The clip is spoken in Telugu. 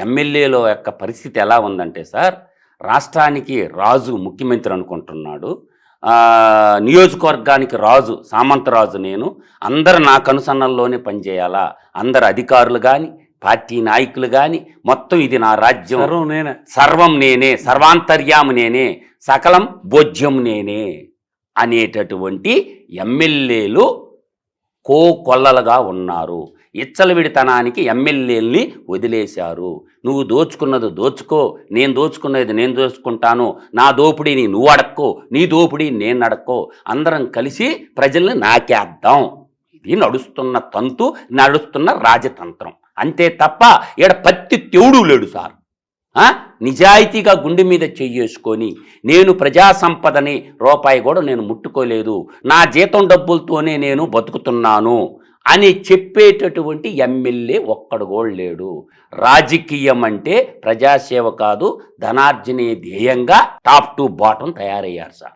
ఎమ్మెల్యేల యొక్క పరిస్థితి ఎలా ఉందంటే సార్, రాష్ట్రానికి రాజు ముఖ్యమంత్రి అనుకుంటున్నాడు. నియోజకవర్గానికి రాజు సామంతరాజు నేను. అందరు నా కనుసన్నల్లోనే పనిచేయాలా, అందరు అధికారులు కానీ పార్టీ నాయకులు కానీ మొత్తం ఇది నా రాజ్యం, సర్వం నేనే, సర్వాంతర్యాము నేనే, సకలం భోజ్యం నేనే అనేటటువంటి ఎమ్మెల్యేలు కోకొల్లలుగా ఉన్నారు. ఇచ్చలవిడితనానికి ఎమ్మెల్యేల్ని వదిలేశారు. నువ్వు దోచుకున్నది దోచుకో, నేను దోచుకున్నది నేను దోచుకుంటాను, నా దోపిడీని నువ్వు అడక్కో, నీ దోపిడీ నేను అడక్కో, అందరం కలిసి ప్రజల్ని నాకేద్దాం. ఇది నడుస్తున్న తంతు, నడుస్తున్న రాజతంత్రం. అంతే తప్ప ఈడ పత్తి తెవుడు లేడు సార్. నిజాయితీగా గుండె మీద చెయ్యేసుకొని నేను ప్రజా సంపదని రూపాయి కూడా నేను ముట్టుకోలేదు, నా జీతం డబ్బులతోనే నేను బతుకుతున్నాను అని చెప్పేటటువంటి ఎమ్మెల్యే ఒక్కడు కూడా లేడు. రాజకీయం అంటే ప్రజాసేవ కాదు, ధనార్జనే ధ్యేయంగా టాప్ టు బాటం తయారయ్యారు సార్.